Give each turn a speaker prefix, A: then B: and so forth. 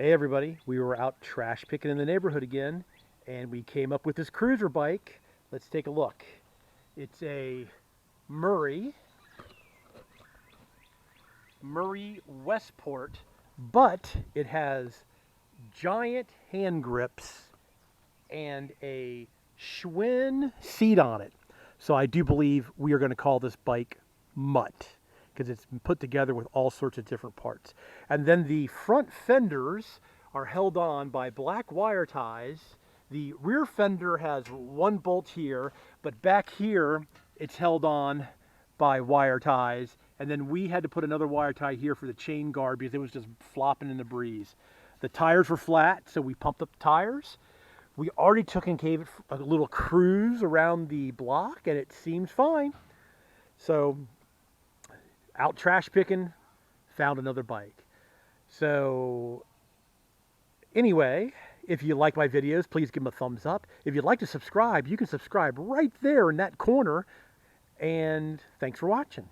A: Hey everybody, we were out trash picking in the neighborhood again, and we came up with this cruiser bike. Let's take a look. It's a Murry Westport, but it has giant hand grips and a Schwinn seat on it. So I do believe we are going to call this bike Mutt, because it's put together with all sorts of different parts. And then the front fenders are held on by black wire ties. The rear fender has one bolt here, but back here it's held on by wire ties. And then we had to put another wire tie here for the chain guard because it was just flopping in the breeze. The tires were flat, so we pumped up the tires. We already took and gave it a little cruise around the block, and it seems fine. So out trash picking, found another bike. So anyway, if you like my videos, please give them a thumbs up. If you'd like to subscribe, you can subscribe right there in that corner. And thanks for watching.